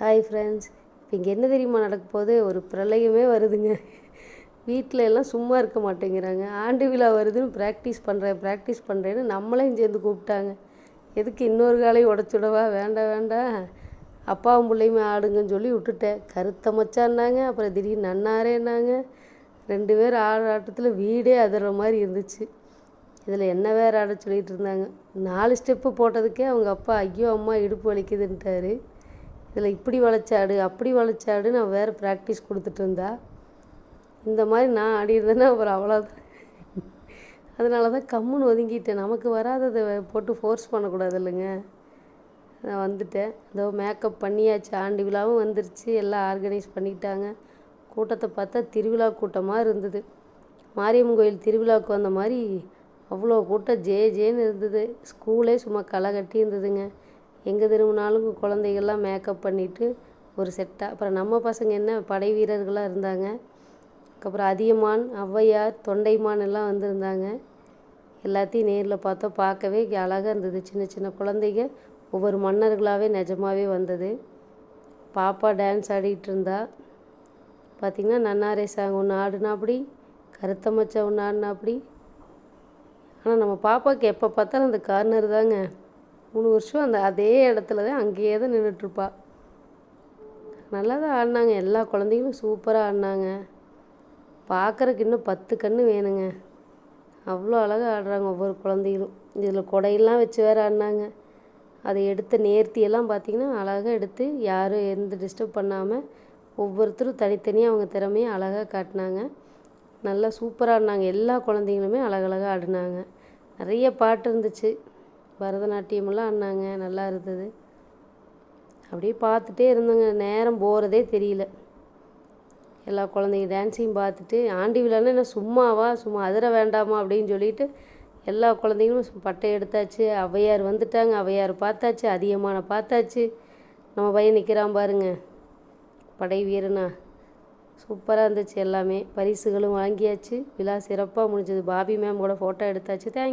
Hi friends. இப்போ இங்கே என்ன தெரியுமா நடக்க போகுது? ஒரு பிரளயமே வருதுங்க. வீட்டில் எல்லாம் சும்மா இருக்க மாட்டேங்கிறாங்க. ஆண்டு விழா வருதுன்னு ப்ராக்டிஸ் பண்ணுறேன்னு நம்மளையும் சேர்ந்து கூப்பிட்டாங்க. எதுக்கு இன்னொரு காலையும் உடச்சுடவா? வேண்டாம் வேண்டாம், அப்பாவும் பிள்ளையுமே ஆடுங்கன்னு சொல்லி விட்டுட்டேன். கருத்த மச்சான்னாங்க, அப்புறம் திடீர்னு நன்னாரேன்னாங்க. 2 பேர் ஆடுற ஆட்டத்தில் வீடே அதிர்ற மாதிரி இருந்துச்சு. இதில் என்ன வேறு ஆட சொல்லிகிட்டு இருந்தாங்க. 4 ஸ்டெப்பு போட்டதுக்கே அவங்க அப்பா ஐயோ அம்மா இடுப்பு வலிக்குதுன்ட்டாரு. இதில் இப்படி வளைச்சாடு அப்படி வளைச்சாடு நான் வேறு ப்ராக்டிஸ் கொடுத்துட்டு இருந்தா. இந்த மாதிரி நான் ஆடிடுறேன்னா அப்புறம் அவ்வளோதான். அதனால தான் கம்முன்னு ஒதுங்கிட்டேன். நமக்கு வராததை போட்டு ஃபோர்ஸ் பண்ணக்கூடாது இல்லைங்க. நான் வந்துட்டேன். அதோ மேக்கப் பண்ணியாச்சு. ஆண்டு விழாவும் வந்துருச்சு. எல்லாம் ஆர்கனைஸ் பண்ணிட்டாங்க. கூட்டத்தை பார்த்தா திருவிழா கூட்டமாக இருந்தது. மாரியம்மன் கோயில் திருவிழாவுக்கு வந்த மாதிரி அவ்வளோ கூட்டம் ஜேன்னு இருந்தது. ஸ்கூலே சும்மா களை கட்டி இருந்ததுங்க. எங்கே திரும்பினாலும் குழந்தைகள்லாம் மேக்கப் பண்ணிவிட்டு ஒரு செட்டாக. அப்புறம் நம்ம பசங்க என்ன படை வீரர்களாக இருந்தாங்க. அதுக்கப்புறம் அதியமான், ஔவையார், தொண்டைமான் எல்லாம் வந்திருந்தாங்க. எல்லாத்தையும் நேரில் பார்த்தோம். பார்க்கவே அழகாக இருந்தது. சின்ன சின்ன குழந்தைங்க ஒவ்வொரு மன்னர்களாகவே நிஜமாகவே வந்தது. பாப்பா டான்ஸ் ஆடிட்டு இருந்தா. பார்த்திங்கன்னா நன்னாரே சாங் ஒன்று ஆடினா அப்படி, கருத்த மச்சா ஒன்று ஆடினா அப்படி. ஆனால் நம்ம பாப்பாவுக்கு எப்போ பார்த்தாலும் அந்த கார்னர் தாங்க. 3 வருஷம் அதே இடத்துல தான் அங்கேயே தான் நின்றுட்டுருப்பா. நல்லா தான் ஆடினாங்க. எல்லா குழந்தைங்களும் சூப்பராக ஆடினாங்க. பார்க்குறக்கு இன்னும் 10 கண்ணு வேணுங்க. அவ்வளோ அழகாக ஆடுறாங்க ஒவ்வொரு குழந்தைகளும். இதில் கொடையெல்லாம் வச்சு வேறு ஆடினாங்க. அதை எடுத்த நேர்த்தியெல்லாம் பார்த்திங்கன்னா அழகாக எடுத்து யாரும் எந்த டிஸ்டர்ப் பண்ணாமல் ஒவ்வொருத்தரும் தனித்தனியாக அவங்க திறமையை அழகாக காட்டினாங்க. நல்லா சூப்பராக ஆடினாங்க. எல்லா குழந்தைங்களுமே அழகழகாக ஆடினாங்க. நிறைய பாட்டு இருந்துச்சு. பரதநாட்டியமெல்லாம் ஆடினாங்க. நல்லா இருந்தது. அப்படியே பார்த்துட்டே இருந்தோங்க. நேரம் போகிறதே தெரியல. எல்லா குழந்தைங்க டான்ஸையும் பார்த்துட்டு, ஆண்டு விழான்னா என்ன சும்மாவா, சும்மா அதிர வேண்டாமா அப்படின்னு சொல்லிட்டு எல்லா குழந்தைங்களும் பட்டை எடுத்தாச்சு. ஔவையார் வந்துட்டாங்க. ஔவையார் பார்த்தாச்சு. அதியமானை பார்த்தாச்சு. நம்ம பையன் நிற்கிறான் பாருங்க, படை வீரனா. சூப்பராக இருந்துச்சு எல்லாமே. பரிசுகளும் வாங்கியாச்சு. விழா சிறப்பாக முடிஞ்சது. பாபி மேம் கூட ஃபோட்டோ எடுத்தாச்சு. தேங்க்யூ.